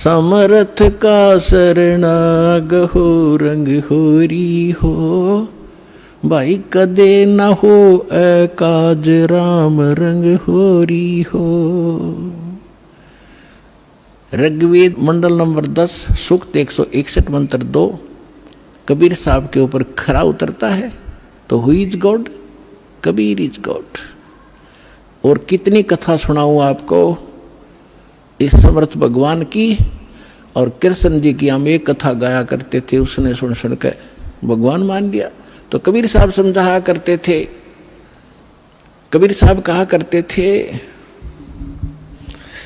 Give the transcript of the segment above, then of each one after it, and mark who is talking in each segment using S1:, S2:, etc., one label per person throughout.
S1: समर्थ का शरणाग हो रंग होरी हो, भाई कदे न हो एकाज राम रंग होरी हो। ऋग्वेद मंडल नंबर 10 सूक्त 161 मंत्र 2 कबीर साहब के ऊपर खरा उतरता है। तो who is God? Kabir is God. और कितनी कथा सुनाऊं आपको इस समर्थ भगवान की। और कृष्ण जी की हम एक कथा गाया करते थे, उसने सुन सुन के भगवान मान लिया। तो कबीर साहब समझाया करते थे, कबीर साहब कहा करते थे,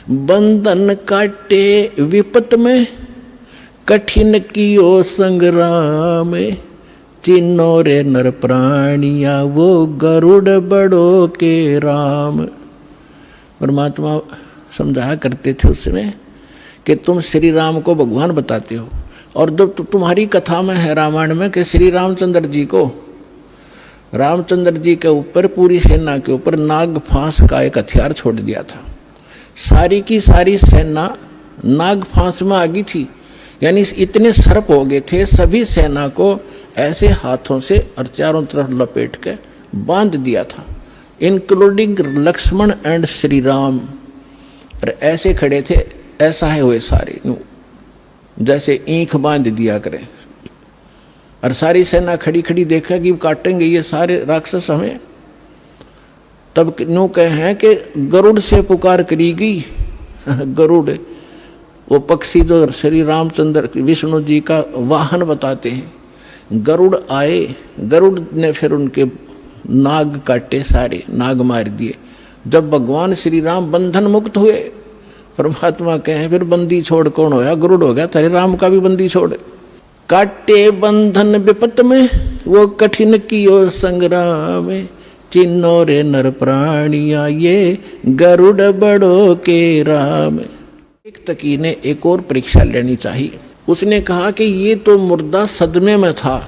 S1: बंधन काटे विपत में, कठिन कियो संग्राम, चिन्नो रे नर प्राणिया वो गरुड़ बड़ो के राम। परमात्मा समझाया करते थे उस समय कि तुम श्री राम को भगवान बताते हो, और जब तुम्हारी कथा में है रामायण में कि श्री रामचंद्र जी को, रामचंद्र जी के ऊपर पूरी सेना के ऊपर नाग फांस का एक हथियार छोड़ दिया था। सारी की सारी सेना नाग फांस में आ गई थी, यानी इतने सर्प हो गए थे, सभी सेना को ऐसे हाथों से और चारों तरफ लपेट के बांध दिया था, इंक्लूडिंग लक्ष्मण एंड श्री राम। और ऐसे खड़े थे, ऐसा है हुए सारे, जैसे ईंख बांध दिया करें। और सारी सेना खड़ी खड़ी देखा कि काटेंगे ये सारे राक्षस हमें। तब न्यू कहे हैं कि गरुड़ से पुकार करी गई। गरुड़ वो पक्षी जो श्री रामचंद्र विष्णु जी का वाहन बताते हैं। गरुड़ आए, गरुड़ ने फिर उनके नाग काटे, सारे नाग मार दिए। जब भगवान श्री राम बंधन मुक्त हुए, परमात्मा कहे फिर बंदी छोड़ कौन होया? गरुड़ हो गया। तेरे राम का भी बंदी छोड़। काटे बंधन विपत में, वो कठिन कियो संग्राम, चिन्नो रे नर प्राणिया ये गरुड़ बड़ो के राम। एक तकी ने एक और परीक्षा लेनी चाहिए। उसने कहा कि ये तो मुर्दा सदमे में था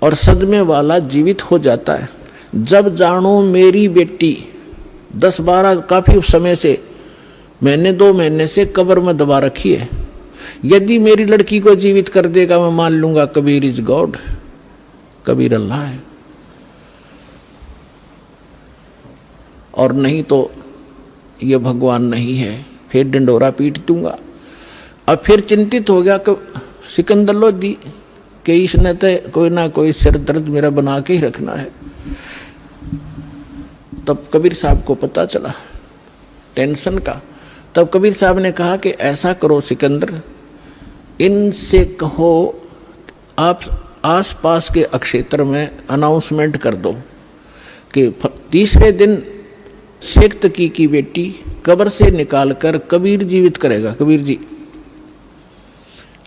S1: और सदमे वाला जीवित हो जाता है। जब जानो मेरी बेटी 10-12 काफी समय से, मैंने 2 महीने से कब्र में दबा रखी है, यदि मेरी लड़की को जीवित कर देगा मैं मान लूंगा कबीर इज गॉड, कबीर अल्लाह है, और नहीं तो ये भगवान नहीं है, फिर डंडोरा पीट दूंगा। अब फिर चिंतित हो गया कि सिकंदर लोधी कि इसने तो कोई ना कोई सिर दर्द मेरा बना के ही रखना है। तब कबीर साहब को पता चला टेंशन का। तब कबीर साहब ने कहा कि ऐसा करो सिकंदर, इनसे कहो आप आसपास के अक्षेत्र में अनाउंसमेंट कर दो कि तीसरे दिन शेख तकी की बेटी कब्र से निकालकर कबीर जीवित करेगा, कबीर जी।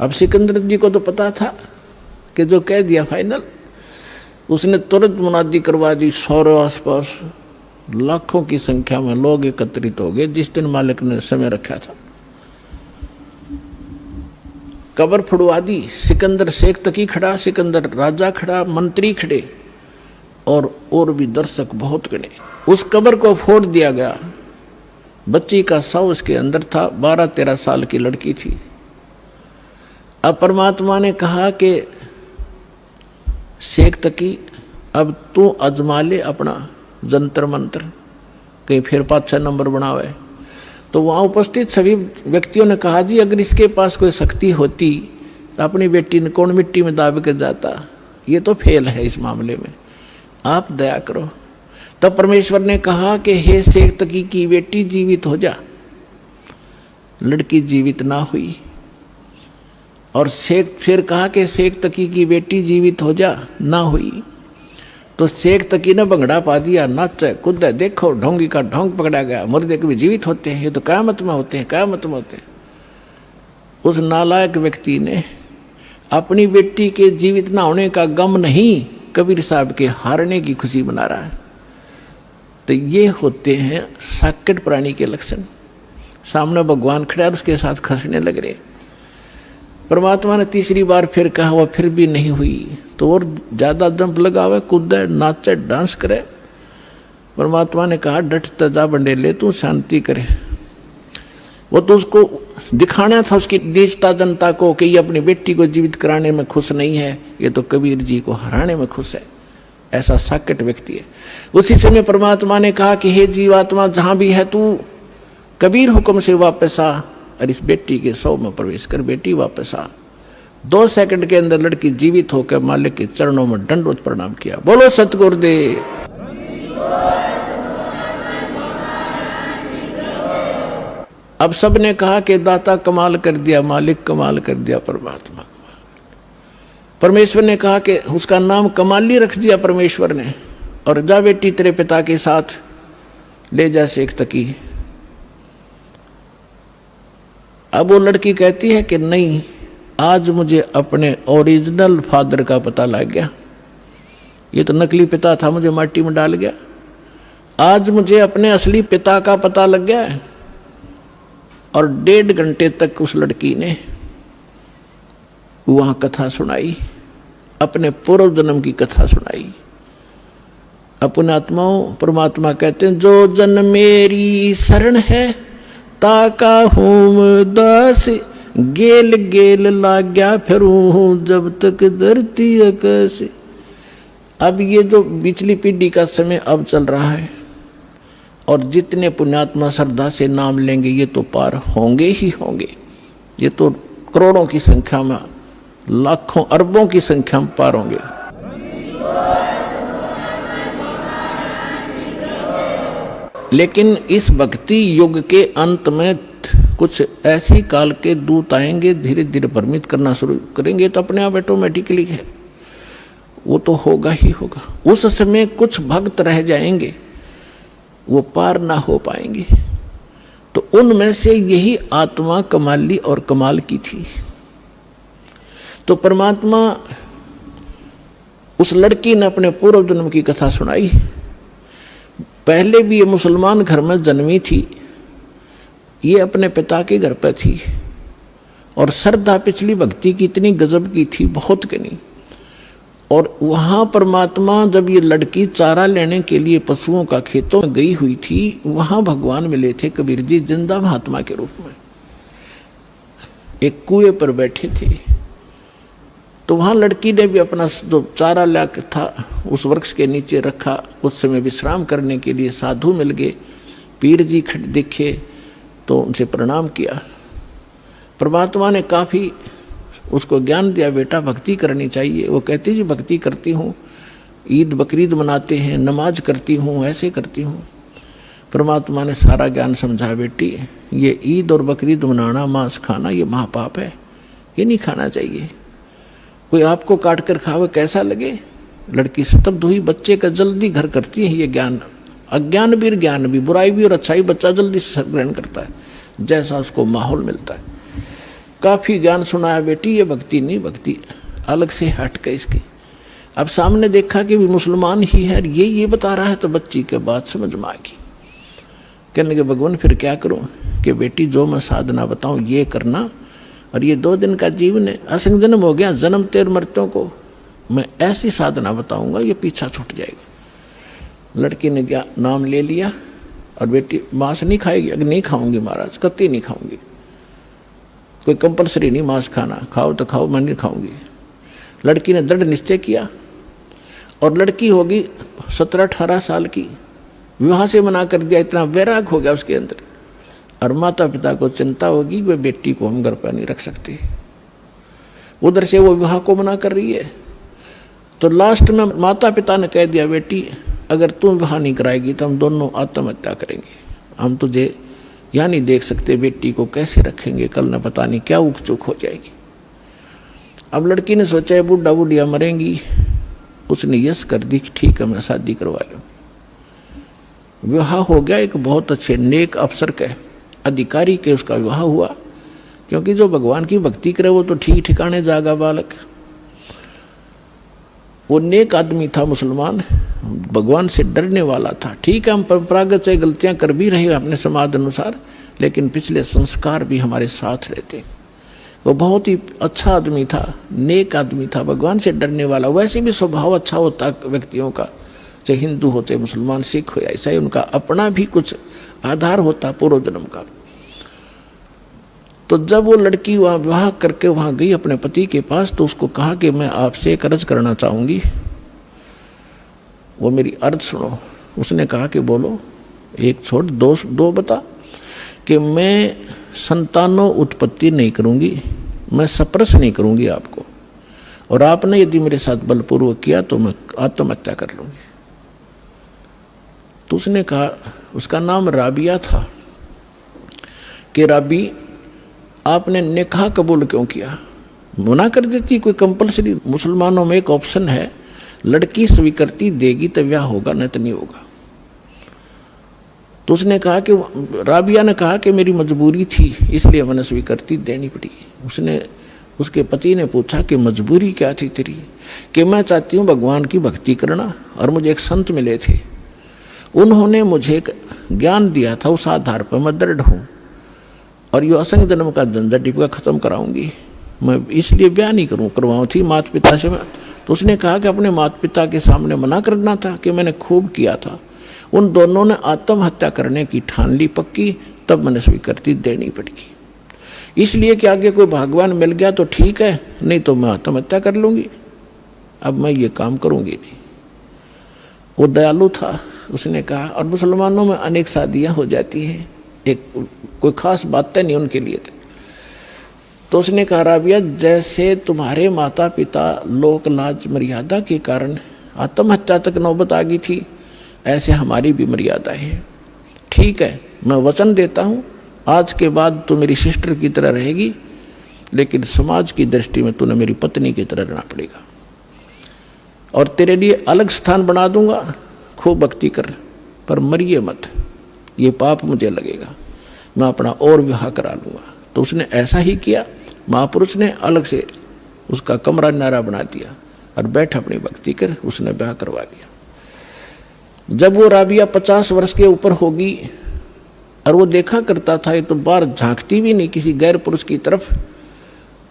S1: अब सिकंदर जी को तो पता था कि जो कह दिया फाइनल। उसने तुरंत मुनादी करवा दी। 100 आसपास लाखों की संख्या में लोग एकत्रित हो गए जिस दिन मालिक ने समय रखा था। कब्र फुड़वा दी। सिकंदर शेख तकी खड़ा, सिकंदर राजा खड़ा, मंत्री खड़े और भी दर्शक बहुत गणे। उस कब्र को फोड़ दिया गया। बच्ची का शव उसके अंदर था, 12-13 साल की लड़की थी। अब परमात्मा ने कहा कि शेख तकी अब तू अजमा ले अपना जंतर मंत्र, कहीं फिर 5-6 नंबर बनावे। तो वहाँ उपस्थित सभी व्यक्तियों ने कहा जी अगर इसके पास कोई शक्ति होती तो अपनी बेटी ने कौन मिट्टी में दाब के जाता, ये तो फेल है इस मामले में, आप दया करो। तब परमेश्वर ने कहा कि हे शेख तकी की बेटी जीवित हो जा। लड़की जीवित ना हुई। और शेख फिर कहा कि शेख तकी की बेटी जीवित हो जा, ना हुई। तो शेख तकी ने भंगड़ा पा दिया, नाचे कूदे, देखो ढोंगी का ढोंग पकड़ा गया। मुर्दे कभी जीवित होते हैं, ये तो क़यामत में होते हैं, क़यामत में होते हैं। उस नालायक व्यक्ति ने अपनी बेटी के जीवित ना होने का गम नहीं, कबीर साहब के हारने की खुशी मना रहा है। तो ये होते हैं साकेट प्राणी के लक्षण। सामने भगवान खड़ा और उसके साथ खसने लग रहे। परमात्मा ने तीसरी बार फिर कहा, वह फिर भी नहीं हुई। तो और ज्यादा जंप लगावे, कूदे, नाचे, डांस करे। परमात्मा ने कहा डट तजा बंडेले तू शांति करे। वो तो उसको दिखाना था उसकी नीचता जनता को कि ये अपनी बेटी को जीवित कराने में खुश नहीं है, ये तो कबीर जी को हराने में खुश है। ऐसा साकट व्यक्ति है। उसी समय परमात्मा ने कहा कि हे जीवात्मा, जहां भी है तू कबीर हुक्म से वापस आ और इस बेटी के शव में प्रवेश कर। बेटी वापस आ। 2 सेकंड के अंदर लड़की जीवित होकर मालिक के चरणों में दंडवत प्रणाम किया। बोलो सतगुरुदेव। अब सबने कहा कि दाता कमाल कर दिया, मालिक कमाल कर दिया, परमात्मा। परमेश्वर ने कहा कि उसका नाम कमाली रख दिया परमेश्वर ने, और जा बेटी तेरे पिता के साथ ले जा सेक तकी। अब वो लड़की कहती है कि नहीं, आज मुझे अपने ओरिजिनल फादर का पता लग गया, ये तो नकली पिता था, मुझे माटी में डाल गया। आज मुझे अपने असली पिता का पता लग गया है। और 1.5 घंटे तक उस लड़की ने वहां कथा सुनाई, अपने पूर्व जन्म की कथा सुनाई। अपने आत्माओं, परमात्मा कहते हैं, जो जन मेरी शरण है ताका हूं दास, गेल गेल लाग्या फिरूं जब तक धरती आकाश। अब ये जो पिछली पीढ़ी का समय अब चल रहा है, और जितने पुण्यात्मा श्रद्धा से नाम लेंगे ये तो पार होंगे ही होंगे। ये तो करोड़ों की संख्या में, लाखों अरबों की संख्या में पार होंगे। लेकिन इस भक्ति युग के अंत में कुछ ऐसी काल के दूत आएंगे, धीरे धीरे भ्रमित करना शुरू करेंगे, तो अपने आप ऑटोमेटिकली है, वो तो होगा ही होगा। उस समय कुछ भक्त रह जाएंगे, वो पार ना हो पाएंगे। तो उनमें से यही आत्मा कमाली और कमाल की थी। तो परमात्मा, उस लड़की ने अपने पूर्व जन्म की कथा सुनाई। पहले भी ये मुसलमान घर में जन्मी थी, ये अपने पिता के घर पर थी, और श्रद्धा पिछली भक्ति की इतनी गजब की थी, बहुत की नहीं। और वहाँ परमात्मा, जब ये लड़की चारा लेने के लिए पशुओं का खेतों में गई हुई थी, वहाँ भगवान मिले थे कबीर जी जिंदा महात्मा के रूप में, एक कुएं पर बैठे थे। तो वहाँ लड़की ने भी अपना जो चारा लाकर था उस वृक्ष के नीचे रखा। उस समय विश्राम करने के लिए साधु मिल गए, पीर जी खड़े दिखे तो उनसे प्रणाम किया। परमात्मा ने काफ़ी उसको ज्ञान दिया, बेटा भक्ति करनी चाहिए। वो कहती जी भक्ति करती हूँ, ईद बकरीद मनाते हैं, नमाज करती हूँ, ऐसे करती हूँ। परमात्मा ने सारा ज्ञान समझा, बेटी ये ईद और बकरीद मनाना, मांस खाना, ये महापाप है, ये नहीं खाना चाहिए। कोई आपको काट कर खावे कैसा लगे। लड़की स्तब्ध हुई, बच्चे का जल्दी घर करती है ये ज्ञान। अज्ञान भी ज्ञान भी, बुराई भी और अच्छाई बच्चा जल्दी से ग्रहण करता है, जैसा उसको माहौल मिलता है। काफ़ी ज्ञान सुनाया, बेटी ये भक्ति नहीं, भक्ति अलग से हट के इसकी। अब सामने देखा कि भी मुसलमान ही है, ये बता रहा है, तो बच्ची के बात समझ में आ गई। कहने लगे भगवान फिर क्या करूं? कि बेटी जो मैं साधना बताऊं ये करना, और ये 2 दिन का जीवन है, असंग जन्म हो गया, जन्म तेर मृत्यों को मैं ऐसी साधना बताऊंगा ये पीछा छूट जाएगा। लड़की ने क्या नाम ले लिया, और बेटी मांस नहीं खाएगी। अगर नहीं खाऊंगी महाराज, कत्ती नहीं खाऊंगी, कोई कंपलसरी नहीं मांस खाना, खाओ तो खाओ, मैं नहीं खाऊंगी। लड़की ने दृढ़ निश्चय किया, और लड़की होगी 17-18 साल की, विवाह से मना कर दिया। इतना वैराग हो गया उसके अंदर। और माता पिता को चिंता होगी, वे बेटी को हम घर पर नहीं रख सकते, उधर से वो विवाह को मना कर रही है। तो लास्ट में माता पिता ने कह दिया, बेटी अगर तुम विवाह नहीं कराएगी तो हम दोनों आत्महत्या करेंगे, हम तुझे यहाँ नहीं देख सकते, बेटी को कैसे रखेंगे, कल न पता नहीं क्या उक चुक हो जाएगी। अब लड़की ने सोचा है बुढ़ा बुढ़िया मरेंगी, उसने यस कर दी, ठीक है मैं शादी करवा लूँ। विवाह हो गया, एक बहुत अच्छे नेक अफसर के अधिकारी के उसका विवाह हुआ, क्योंकि जो भगवान की भक्ति करे वो तो ठीक ठिकाने जागा बालक। वो नेक आदमी था, मुसलमान, भगवान से डरने वाला था। ठीक है हम परंपरागत से गलतियां कर भी रहे अपने समाज अनुसार, लेकिन पिछले संस्कार भी हमारे साथ रहते। वो बहुत ही अच्छा आदमी था, नेक आदमी था, भगवान से डरने वाला। वैसे भी स्वभाव अच्छा होता व्यक्तियों का, चाहे हिंदू होते, मुसलमान, सिख हो या ईसाई, उनका अपना भी कुछ आधार होता पूर्व जन्म का। तो जब वो लड़की वहाँ विवाह करके वहाँ गई अपने पति के पास, तो उसको कहा कि मैं आपसे एक अर्ज करना चाहूँगी, वो मेरी अर्ज सुनो। उसने कहा कि बोलो, एक छोड़ दो बता। कि मैं संतानों उत्पत्ति नहीं करूँगी, मैं सप्रस नहीं करूँगी आपको, और आपने यदि मेरे साथ बलपूर्वक किया तो मैं आत्महत्या कर लूँगी। तो उसने कहा, उसका नाम राबिया था, कि राबी आपने निकाह कबूल क्यों किया? मना कर देती कोई कंपलसरी। मुसलमानों में एक ऑप्शन है, लड़की स्वीकृति देगी तो ब्याह होगा, नहीं तो नहीं होगा। तो उसने कहा कि राबिया ने कहा कि मेरी मजबूरी थी इसलिए मैंने स्वीकृति देनी पड़ी। उसके पति ने पूछा कि मजबूरी क्या थी तेरी? कि मैं चाहती हूँ भगवान की भक्ति करना, और मुझे एक संत मिले थे, उन्होंने मुझे एक ज्ञान दिया था, उस आधार पर मैं दृढ़ हूँ, और यो असंग जन्म का झंझट टिपका खत्म कराऊंगी, मैं इसलिए ब्याह नहीं करवाऊँ थी माता पिता से। तो उसने कहा कि अपने माता पिता के सामने मना करना था कि मैंने खूब किया था। उन दोनों ने आत्महत्या करने की ठान ली पक्की, तब मैंने स्वीकृति देनी पड़ेगी। इसलिए कि आगे कोई भगवान मिल गया तो ठीक है, नहीं तो मैं आत्महत्या कर लूँगी, अब मैं ये काम करूँगी नहीं। वो दयालु था, उसने कहा। और मुसलमानों में अनेक शादियाँ हो जाती हैं, एक कोई खास बातें नहीं उनके लिए थे। तो उसने कहा, राबिया जैसे तुम्हारे माता पिता लोक लाज मर्यादा के कारण आत्महत्या तक नौबत आ गई थी, ऐसे हमारी भी मर्यादा है। ठीक है, मैं वचन देता हूँ आज के बाद तू मेरी सिस्टर की तरह रहेगी, लेकिन समाज की दृष्टि में तूने मेरी पत्नी की तरह रहना पड़ेगा, और तेरे लिए अलग स्थान बना दूंगा, खूब भक्ति कर, पर मरिए मत, ये पाप मुझे लगेगा, मैं अपना और विवाह करा लूँगा। तो उसने ऐसा ही किया। महापुरुष ने अलग से उसका कमरा नारा बना दिया और बैठ अपनी भक्ति कर, उसने विवाह करवा दिया। जब वो राबिया 50 वर्ष के ऊपर होगी, और वो देखा करता था, ये तो बाहर झांकती भी नहीं किसी गैर पुरुष की तरफ,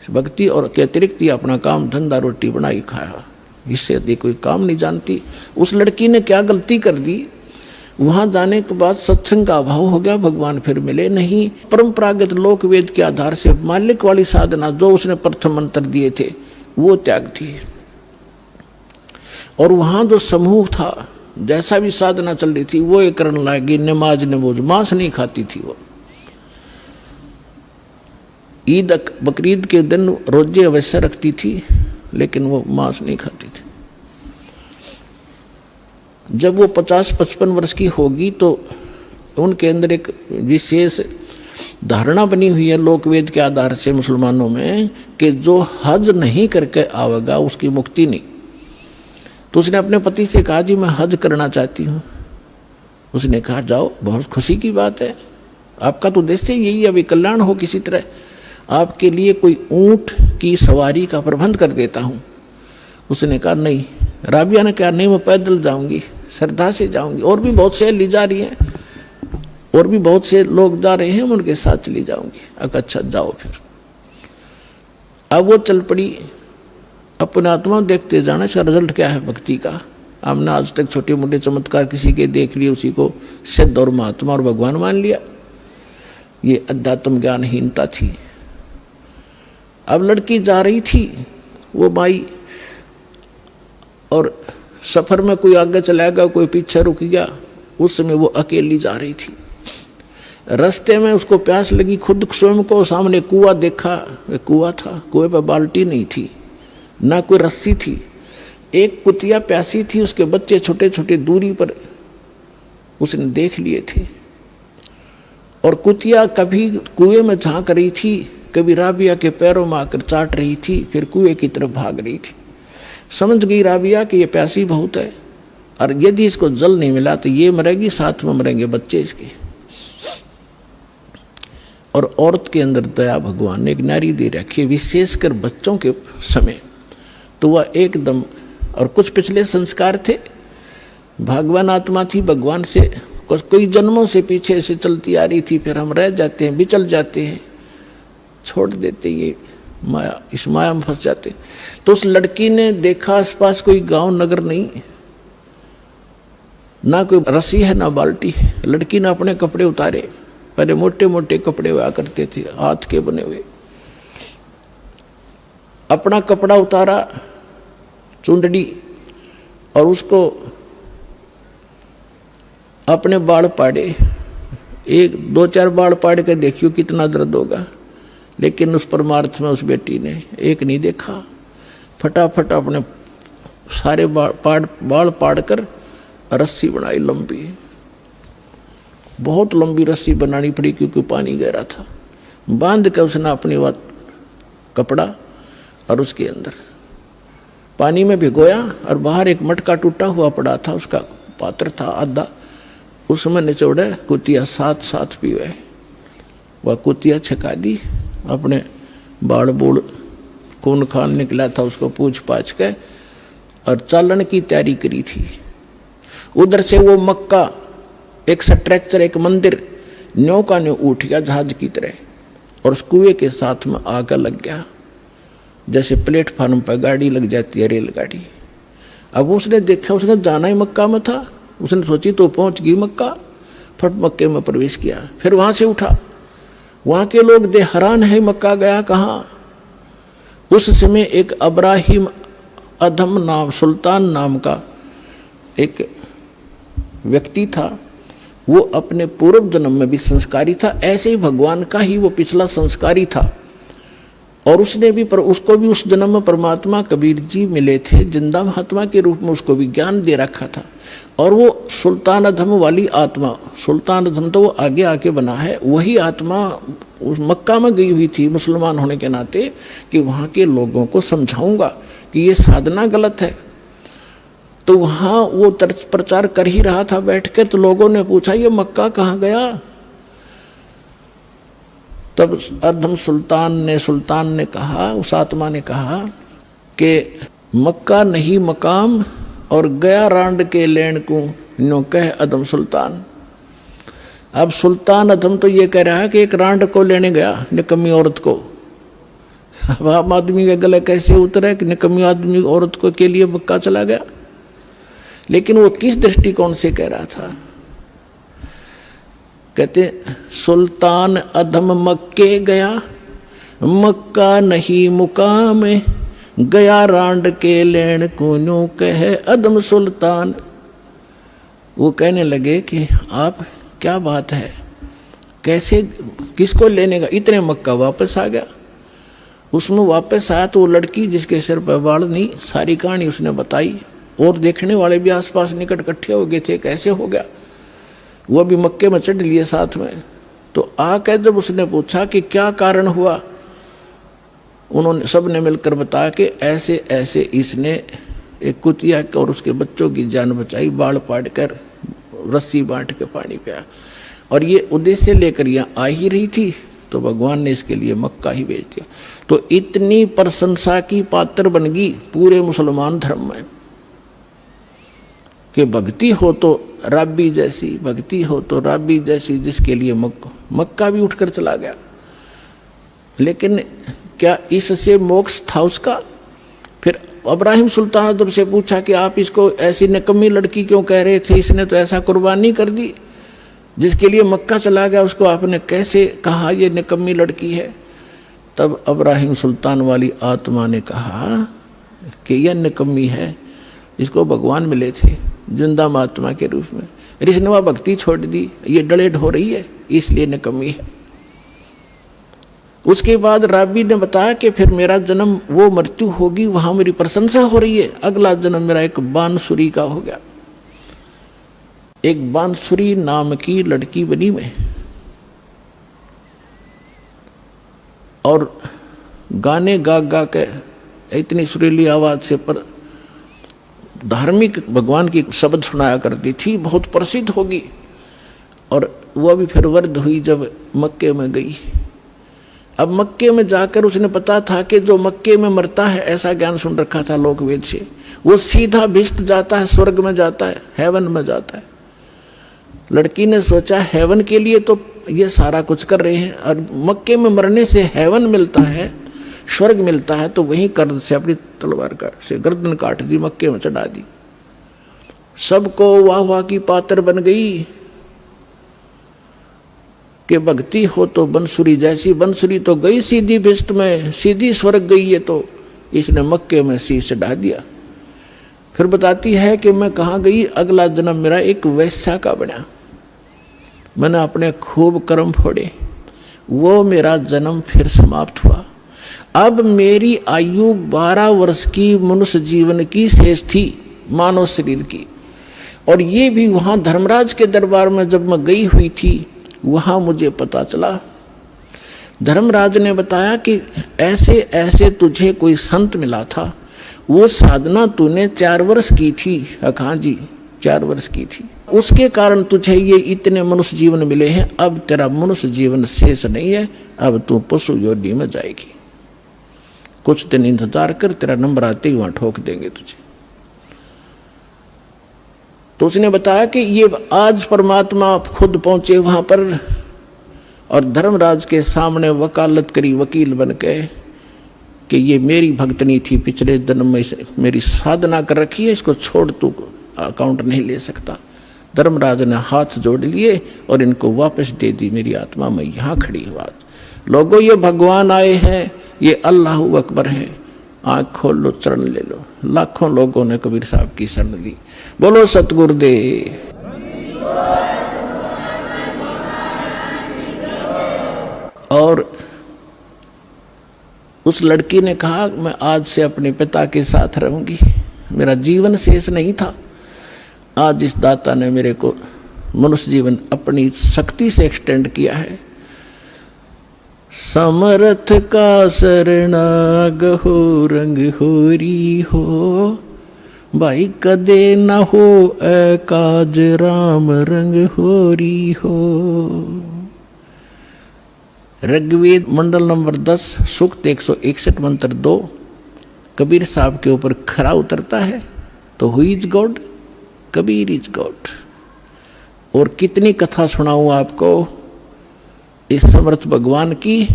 S1: भक्ति और के अतिरिक्त ही अपना काम धंधा रोटी बनाई खाया, इससे अधिक कोई काम नहीं जानती। उस लड़की ने क्या गलती कर दी? वहां जाने के बाद सत्संग का अभाव हो गया, भगवान फिर मिले नहीं। परंपरागत लोक वेद के आधार से मालिक वाली साधना जो उसने प्रथम मंत्र दिए थे वो त्याग थी, और वहां जो समूह था, जैसा भी साधना चल रही थी वो एक करने लगी। नमाज नमोज, मांस नहीं खाती थी वो। ईद बकरीद के दिन रोजे अवश्य रखती थी, लेकिन वो मांस नहीं खाती थी। जब वो 50-55 वर्ष की होगी तो उनके अंदर एक विशेष धारणा बनी हुई है लोकवेद के आधार से मुसलमानों में, कि जो हज नहीं करके आवेगा उसकी मुक्ति नहीं। तो उसने अपने पति से कहा, जी मैं हज करना चाहती हूँ। उसने कहा, जाओ, बहुत खुशी की बात है, आपका तो उद्देश्य यही है, अभी कल्याण हो किसी तरह, आपके लिए कोई ऊंट की सवारी का प्रबंध कर देता हूँ। उसने कहा नहीं। राबिया ने कहा, नहीं मैं पैदल जाऊंगी, श्रद्धा से जाऊंगी, और भी बहुत से ली जा रही हैं, और भी बहुत से लोग जा रहे हैं, उनके साथ चली जाऊंगी। अच्छा जाओ फिर। अब वो चल पड़ी, अपने आत्मा देखते जाना, इसका रिजल्ट क्या है भक्ति का। हमने आज तक छोटे मोटे चमत्कार किसी के देख लिए, उसी को सिद्ध और महात्मा और भगवान मान लिया, ये अध्यात्म ज्ञानहीनता थी। अब लड़की जा रही थी, वो माई, और सफर में कोई आगे चला गया, कोई पीछे रुक गया, उस समय वो अकेली जा रही थी। रास्ते में उसको प्यास लगी, खुद स्वयं को सामने कुआं देखा, कुआं था, कुएं पर बाल्टी नहीं थी, ना कोई रस्सी थी। एक कुतिया प्यासी थी, उसके बच्चे छोटे छोटे दूरी पर उसने देख लिए थे, और कुतिया कभी कुएं में झांक रही थी, कभी राबिया के पैरों में आकर चाट रही थी, फिर कुएं की तरफ भाग रही थी। समझ गई राबिया कि ये प्यासी बहुत है, और यदि इसको जल नहीं मिला तो ये मरेगी, साथ में मरेंगे बच्चे इसके। और औरत के अंदर दया भगवान ने एक नारी दे रखी है, विशेषकर बच्चों के समय, तो वह एकदम, और कुछ पिछले संस्कार थे, भगवान आत्मा थी, भगवान से कोई जन्मों से पीछे से चलती आ रही थी, फिर हम रह जाते हैं, बिचल जाते हैं, छोड़ देते, ये माया, इस माया में फंस जाते। तो उस लड़की ने देखा आसपास कोई गांव नगर नहीं, ना कोई रस्सी है ना बाल्टी है। लड़की ने अपने कपड़े उतारे, पहले मोटे मोटे कपड़े हुआ करते थे, हाथ के बने हुए। अपना कपड़ा उतारा, चुंदड़ी, और उसको अपने बाल पाड़े। एक दो चार बाल पाड़ के देखियो कितना दर्द होगा। लेकिन उस परमार्थ में उस बेटी ने एक नहीं देखा, फटाफट अपने सारे बाल पाड़ कर रस्सी बनाई लंबी। बहुत लंबी रस्सी बनानी पड़ी क्योंकि पानी गहरा था। बांध कर उसने अपनी कपड़ा और उसके अंदर पानी में भिगोया, और बाहर एक मटका टूटा हुआ पड़ा था, उसका पात्र था आधा, उसमें निचोड़े कुतिया साथ साथ पीवे। वह कुतिया छका दी, अपने बाड़ बूढ़ खून खान निकला था उसको पूछ पाछ के, और चालन की तैयारी करी थी। उधर से वो मक्का एक स्ट्रक्चर, एक मंदिर न्यों का न्यों उठ गया जहाज की तरह, और उस कुएं के साथ में आकर लग गया, जैसे प्लेटफार्म पर गाड़ी लग जाती है, रेलगाड़ी। अब उसने देखा, उसने जाना ही मक्का में था, उसने सोची तो पहुंच गई मक्का, फट मक्के में प्रवेश किया। फिर वहां से उठा, वहां के लोग दे हैरान है, मक्का गया कहाँ। उस समय एक अब्राहिम अधम नाम, सुल्तान नाम का एक व्यक्ति था, वो अपने पूर्व जन्म में भी संस्कारी था, ऐसे ही भगवान का ही वो पिछला संस्कारी था। और उसने भी उसको भी उस जन्म में परमात्मा कबीर जी मिले थे, जिंदा महात्मा के रूप में उसको भी ज्ञान दे रखा था। और वो सुल्तान अधम वाली आत्मा, सुल्तान अधम तो वो आगे आके बना है, वही आत्मा उस मक्का में गई हुई थी मुसलमान होने के नाते, कि वहाँ के लोगों को समझाऊंगा कि ये साधना गलत है। तो वहाँ वो प्रचार कर ही रहा था बैठकर, तो लोगों ने पूछा ये मक्का कहाँ गया। तब अधम सुल्तान ने कहा, उस आत्मा ने कहा कि मक्का नहीं मकाम, और गया रांड के लेन को नो कह अधम सुल्तान। अब सुल्तान अधम तो ये कह रहा है कि एक रांड को लेने गया, निकम्मी औरत को। अब आम आदमी के गले कैसे उतरे कि निकम्मी आदमी औरत को के लिए मक्का चला गया। लेकिन वो किस दृष्टिकोण से कह रहा था, कहते सुल्तान अधम मक्के गया, मक्का नहीं मुकाम, गया रांड के लेन को कहे अधम सुल्तान। वो कहने लगे कि आप क्या बात है, कैसे किसको लेने का, इतने मक्का वापस आ गया। उसमें वापस आया तो वो लड़की जिसके सिर पर बाल नहीं, सारी कहानी उसने बताई, और देखने वाले भी आसपास निकट इकट्ठे हो गए थे, कैसे हो गया। वो भी मक्के में चढ़ लिए साथ में। तो आकर जब उसने पूछा कि क्या कारण हुआ, उन्होंने सब ने मिलकर बताया कि ऐसे ऐसे इसने एक कुतिया और उसके बच्चों की जान बचाई, बाढ़ पाड़ कर रस्सी बांट के पानी पिया, और ये उद्देश्य लेकर यहाँ आ ही रही थी, तो भगवान ने इसके लिए मक्का ही भेज दिया। तो इतनी प्रशंसा की पात्र बन गई पूरे मुसलमान धर्म में कि भक्ति हो तो राबी जैसी, भक्ति हो तो राबी जैसी, जिसके लिए मक्का भी उठकर चला गया। लेकिन क्या इससे मोक्ष था उसका? फिर अब्राहिम सुल्तान से पूछा कि आप इसको ऐसी निकम्मी लड़की क्यों कह रहे थे, इसने तो ऐसा कुर्बानी कर दी, जिसके लिए मक्का चला गया, उसको आपने कैसे कहा ये निकम्मी लड़की है? तब अब्राहिम सुल्तान वाली आत्मा ने कहा कि यह निकम्मी है, इसको भगवान मिले थे जिंदा महात्मा के रूप में, इसने वह भक्ति छोड़ दी, ये डलेड हो रही है, इसलिए निकम्मी है। उसके बाद राबी ने बताया कि फिर मेरा जन्म वो मृत्यु होगी, वहां मेरी प्रशंसा हो रही है, अगला जन्म मेरा एक बांसुरी का हो गया। एक बांसुरी नाम की लड़की बनी मैं, और गाने गा गा के इतनी सुरीली आवाज से पर धार्मिक भगवान की शब्द सुनाया करती थी, बहुत प्रसिद्ध होगी। और वह भी फिर वृद्ध हुई जब मक्के में गई। अब मक्के में जाकर उसने पता था कि जो मक्के में मरता है, ऐसा ज्ञान सुन रखा था लोक वेद से, वो सीधा भिष्ट जाता है, स्वर्ग में जाता है, हेवन में जाता है। लड़की ने सोचा हेवन के लिए तो ये सारा कुछ कर रहे हैं, और मक्के में मरने से हेवन मिलता है, स्वर्ग मिलता है, तो वहीं कर्द से अपनी तलवार से गर्दन काट दी, मक्के में चढ़ा दी। सबको वाह वाह की पात्र बन गई कि भक्ति हो तो बंसुरी जैसी, बंसुरी तो गई सीधी बिस्ट में, सीधी स्वर्ग गई है, तो इसने मक्के में शीश ढा दिया। फिर बताती है कि मैं कहाँ गई, अगला जन्म मेरा एक वैश्या का बना, मैंने अपने खूब कर्म फोड़े, वो मेरा जन्म फिर समाप्त हुआ। अब मेरी आयु 12 वर्ष की मनुष्य जीवन की शेष थी, मानव शरीर की। और ये भी वहाँ धर्मराज के दरबार में जब मैं गई हुई थी, वहाँ मुझे पता चला, धर्मराज ने बताया कि ऐसे ऐसे तुझे कोई संत मिला था, वो साधना तूने 4 वर्ष की थी। हाँ जी, 4 वर्ष की थी, उसके कारण तुझे ये इतने मनुष्य जीवन मिले हैं। अब तेरा मनुष्य जीवन शेष नहीं है, अब तू पशु योनि में जाएगी, कुछ दिन इंतजार कर, तेरा नंबर आते ही वहां ठोक देंगे तुझे। तो उसने बताया कि ये आज परमात्मा खुद पहुंचे वहां पर और धर्मराज के सामने वकालत करी वकील बन के कि ये मेरी भक्तनी थी, पिछले जन्म में मेरी साधना कर रखी है, इसको छोड़ तू अकाउंट नहीं ले सकता। धर्मराज ने हाथ जोड़ लिए और इनको वापस दे दी, मेरी आत्मा में यहाँ खड़ी हूँ। लोगों ये भगवान आए हैं, ये अल्लाह अकबर है, आँख खोल लो, चरण ले लो। लाखों लोगों ने कबीर साहब की शरण ली। बोलो सतगुरुदेव। और उस लड़की ने कहा मैं आज से अपने पिता के साथ रहूंगी, मेरा जीवन शेष नहीं था। आज इस दाता ने मेरे को मनुष्य जीवन अपनी शक्ति से एक्सटेंड किया है। समर्थ का शरणाग हो, रंग होरी हो, भाई कदे न हो काज, राम रंग होरी हो। ऋग्वेद मंडल नंबर 10 सूक्त 161 मंत्र 2 कबीर साहब के ऊपर खरा उतरता है। तो who is God? Kabir is God. और कितनी कथा सुनाऊं आपको इस समर्थ भगवान की।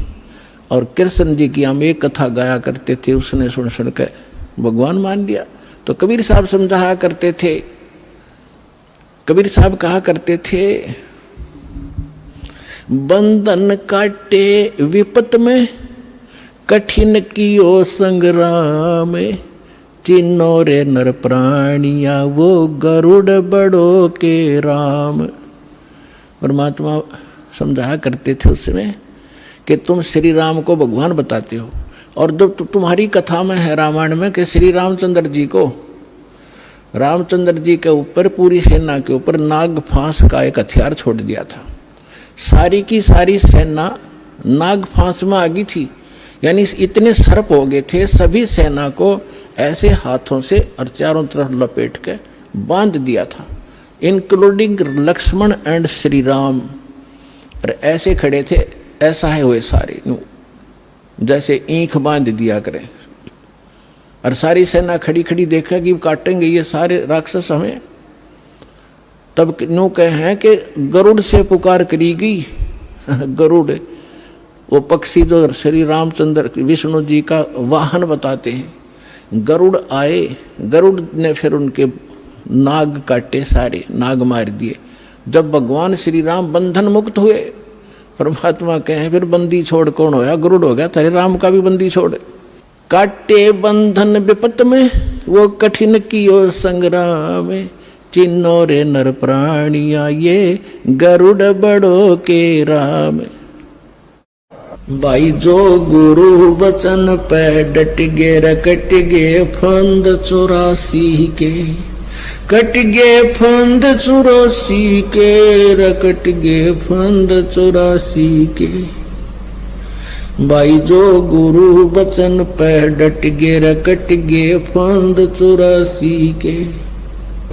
S1: और कृष्ण जी की हम एक कथा गाया करते थे, उसने सुन सुन के भगवान मान लिया। तो कबीर साहब समझाया करते थे, कबीर साहब कहा करते थे, बंधन काटे विपत में, कठिन कियो संग्राम, चिन्नो रे नर प्राणिया, वो गरुड़ बड़ो के राम। परमात्मा समझाया करते थे उस समय कि तुम श्री राम को भगवान बताते हो, और जब तुम्हारी कथा में है रामायण में कि श्री रामचंद्र जी को, रामचंद्र जी के ऊपर पूरी सेना के ऊपर नाग फांस का एक हथियार छोड़ दिया था। सारी की सारी सेना नाग फांस में आ गई थी, यानी इतने सर्प हो गए थे, सभी सेना को ऐसे हाथों से और चारों तरफ लपेट के बांध दिया था, इंक्लूडिंग लक्ष्मण एंड श्री राम। और ऐसे खड़े थे, ऐसा है हुए सारे जैसे ईंख बांध दिया करें। और सारी सेना खड़ी खड़ी देखा कि काटेंगे ये सारे राक्षस हमें। तब नो कहे हैं कि गरुड़ से पुकार करी गई। गरुड़ वो पक्षी जो श्री रामचंद्र विष्णु जी का वाहन बताते हैं। गरुड़ आए, गरुड़ ने फिर उनके नाग काटे, सारे नाग मार दिए। जब भगवान श्री राम बंधन मुक्त हुए, परमात्मा कहे फिर बंदी छोड़ कौन होया? गरुड़ हो गया, तेरे राम का भी बंदी छोड़। काटे बंधन विपत में, वो कठिन कियो संग्राम, चिन्नो रे नर प्राणिया, ये गरुड़ बड़ो के राम। भाई जो गुरु बचन पे डट गे, रकट गे फंद 84 के, कट गे फंद 84 के, रकट गे फंद 84 के। भाई जो गुरु बचन पे डट गे, रकट गे फंद 84 के।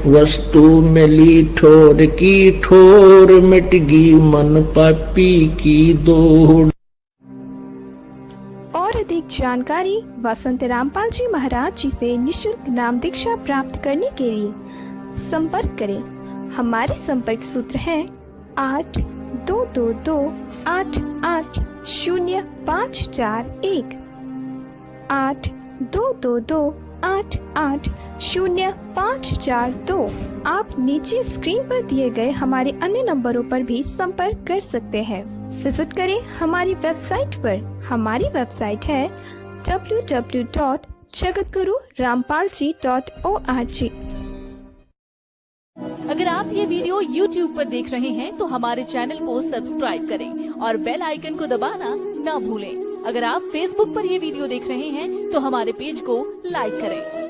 S1: वस्तु मिली ठोर की ठोर, मिट गई मन पापी की दौड़।
S2: और अधिक जानकारी वसंत रामपाल जी महाराज जी से निशुल्क नाम दीक्षा प्राप्त करने के लिए संपर्क करें। हमारे संपर्क सूत्र है 8222880541, 8222 98805442। आप नीचे स्क्रीन पर दिए गए हमारे अन्य नंबरों पर भी संपर्क कर सकते हैं। विजिट करें हमारी वेबसाइट पर। हमारी वेबसाइट है www.jagatgururampalji.org।
S3: अगर आप ये वीडियो YouTube पर देख रहे हैं तो हमारे चैनल को सब्सक्राइब करें और बेल आइकन को दबाना ना भूलें। अगर आप Facebook पर ये वीडियो देख रहे हैं तो हमारे पेज को लाइक करें।